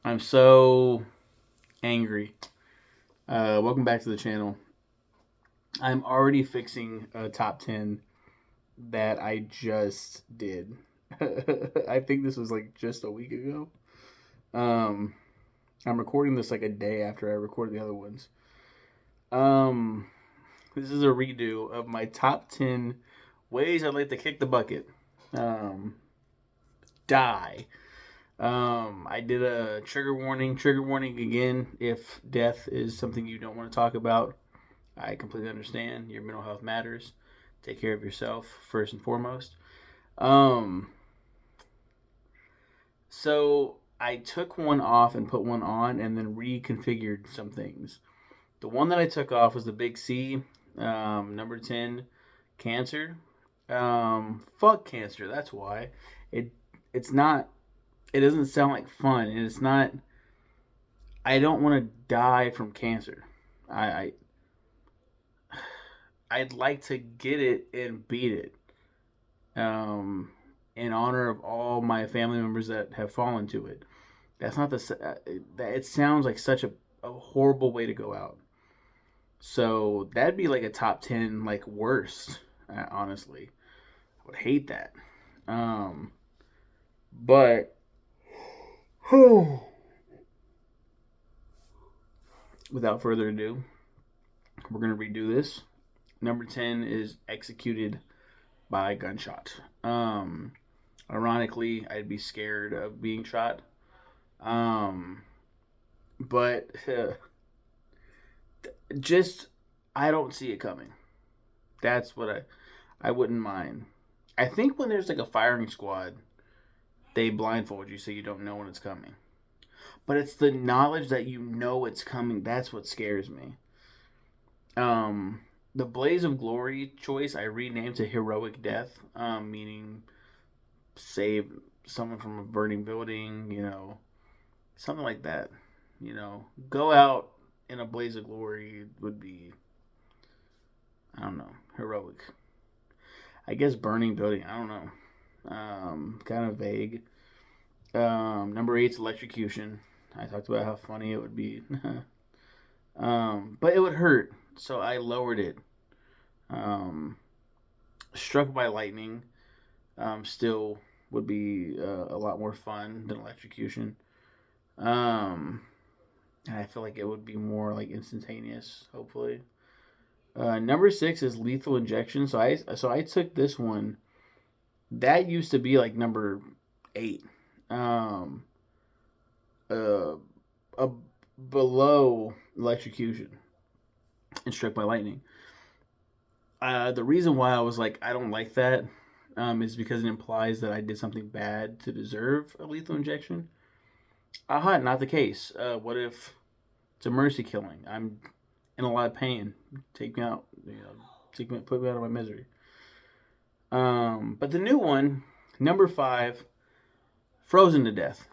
I'm so angry. Welcome back to the channel. I'm already fixing a top 10 that I just did. I think this was like just a week ago. Um, I'm recording this like a day after I recorded the other ones. Um, this is a redo of my top 10 ways I'd like to kick the bucket. Um, Die. I did a trigger warning. Trigger warning again if death is something you don't want to talk about. I completely understand. Your mental health matters. Take care of yourself first and foremost. Um, so I took one off and put one on, and then reconfigured some things. The one that I took off was the big C, number 10, cancer. Fuck cancer. That's why it it's not. It doesn't sound like fun, and it's not. I don't want to die from cancer. I I'd like to get it and beat it. In honor of all my family members that have fallen to it. That's not the. It sounds like such a horrible way to go out. So that'd be like a top 10 like worst. Honestly, I would hate that. Um, but without further ado, we're gonna redo this. Number 10 is executed by gunshot. Ironically, I'd be scared of being shot. Um, but just I don't see it coming. That's what I wouldn't mind. I think when there's like a firing squad, they blindfold you so you don't know when it's coming. But it's the knowledge that you know it's coming that's what scares me. Um, the Blaze of Glory choice I renamed to Heroic Death, meaning save someone from a burning building, something like that. Go out in a blaze of glory would be, I don't know, heroic. I guess burning building, I don't know. Kind of vague. Number eight's electrocution. I talked about how funny it would be. But it would hurt, so I lowered it. Um, Struck by lightning still would be a lot more fun than electrocution. Um, and I feel like it would be more like instantaneous, hopefully. Number six is lethal injection. So I took this one. That used to be like number eight. Um, uh, a, Below electrocution and struck by lightning. The reason why I was like I don't like that is because it implies that I did something bad to deserve a lethal injection. Aha, not the case. What if it's a mercy killing? I'm in a lot of pain. Take me out. Put me out of my misery. But the new one, number five, frozen to death.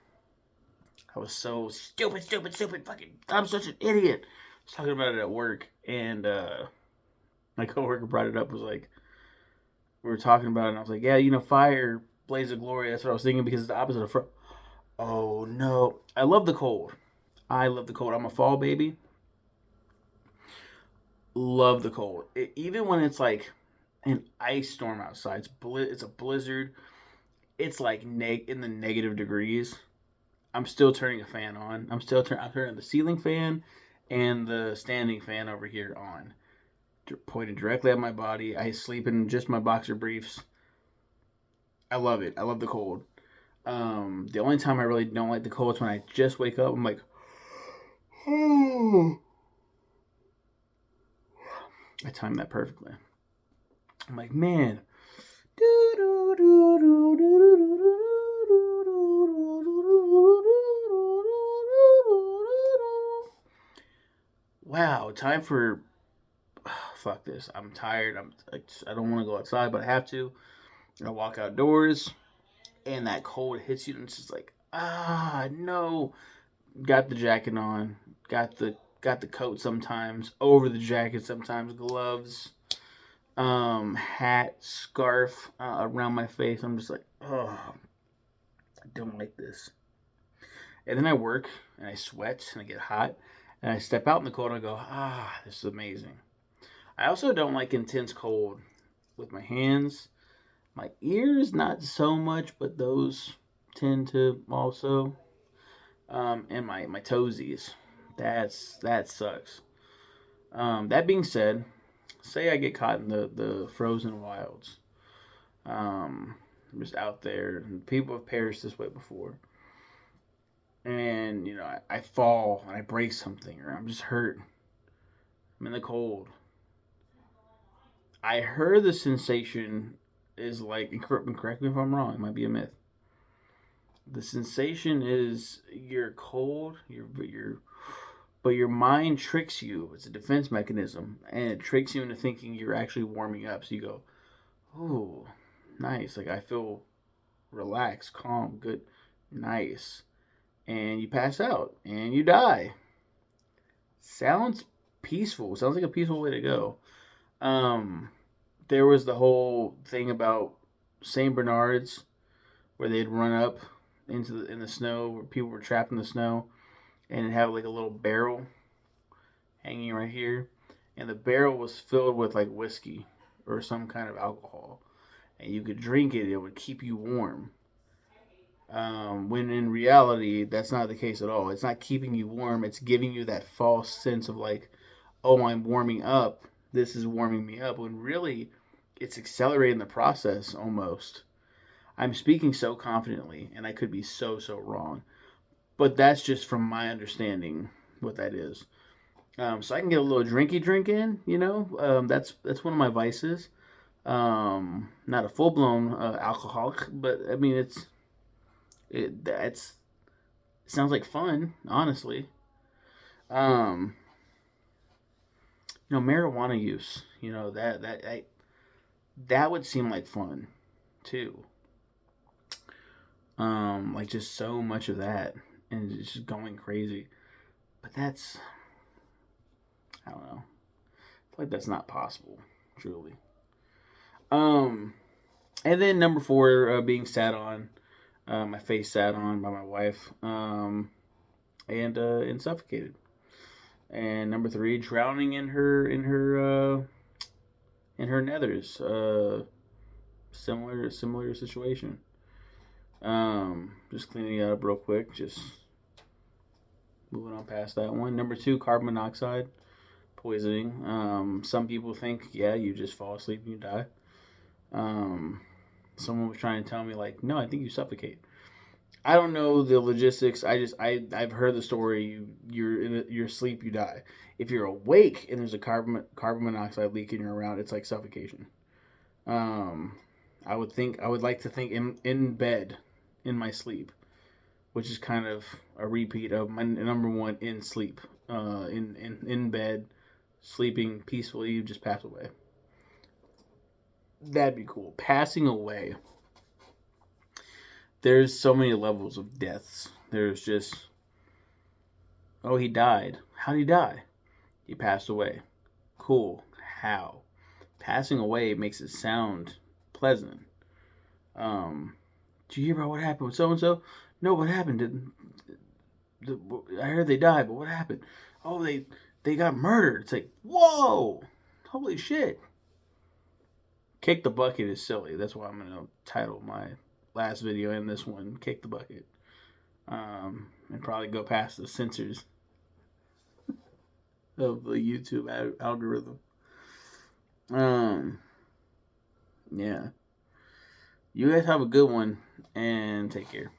I was so stupid, stupid, stupid. Fucking, I'm such an idiot. I was talking about it at work, and my coworker brought it up. Was like, we were talking about it, and I was like, yeah, fire, blaze of glory. That's what I was thinking because it's the opposite of frozen. Oh no, I love the cold. I love the cold. I'm a fall baby. Love the cold. Even when it's like an ice storm outside, it's a blizzard. It's like in the negative degrees. I'm still turning a fan on. I'm turning the ceiling fan and the standing fan over here on, pointed directly at my body. I sleep in just my boxer briefs. I love it. I love the cold. The only time I really don't like the cold is when I just wake up. I'm like, oh. I timed that perfectly. I'm like, man. Wow, time for fuck this. I'm tired. I don't want to go outside, but I have to. I walk outdoors, and that cold hits you, and it's just like, no. Got the jacket on. Got the coat sometimes over the jacket sometimes. Gloves, hat, scarf around my face. I'm just like, oh, I don't like this. And then I work and I sweat and I get hot and I step out in the cold and I go, this is amazing. I also don't like intense cold with my hands. My ears, not so much, but those tend to also. And my toesies. That sucks. That being said, say I get caught in the frozen wilds. I'm just out there. People have perished this way before. And, I fall and I break something or I'm just hurt. I'm in the cold. I heard the sensation is like, correct me if I'm wrong, it might be a myth. The sensation is you're cold, but your mind tricks you. It's a defense mechanism, and it tricks you into thinking you're actually warming up. So you go, "Oh, nice! Like I feel relaxed, calm, good, nice," and you pass out and you die. Sounds peaceful. Sounds like a peaceful way to go. Um, there was the whole thing about Saint Bernards where they'd run up in the snow where people were trapped in the snow and it had like a little barrel hanging right here, and the barrel was filled with like whiskey or some kind of alcohol, and you could drink it. It would keep you warm. When in reality, that's not the case at all. It's not keeping you warm. It's giving you that false sense of like, oh, I'm warming up. This is warming me up. When really, it's accelerating the process almost. I'm speaking so confidently, and I could be so wrong. But that's just from my understanding what that is. So I can get a little drinky drink in, that's one of my vices. Not a full blown alcoholic, but I mean it sounds like fun, honestly. Um, marijuana use, that would seem like fun too. Like just so much of that and just going crazy. But that's I don't know. I feel like that's not possible, truly. Um, and then number four, being sat on, my face sat on by my wife, and suffocated. And number three, drowning in her nethers. Similar situation. Just cleaning it up real quick. Just moving on past that one. Number two, carbon monoxide poisoning. Some people think, yeah, you just fall asleep and you die. Someone was trying to tell me like, no, I think you suffocate. I don't know the logistics. I've heard the story. You're in your sleep, you die. If you're awake and there's a carbon monoxide leak and you're around, it's like suffocation. Um, I would like to think in bed, in my sleep, which is kind of a repeat of my number one, in sleep. In bed, sleeping peacefully, you just pass away. That'd be cool. Passing away. There's so many levels of deaths. There's just, oh, he died. How did he die? He passed away. Cool. How? Passing away makes it sound pleasant. Did you hear about what happened with so and so? No, what happened? I heard they died, but what happened? Oh, they got murdered. It's like, whoa, holy shit. Kick the bucket is silly. That's why I'm gonna title my last video and this one, Kick the Bucket. And probably go past the censors of the YouTube algorithm. Yeah. You guys have a good one and take care.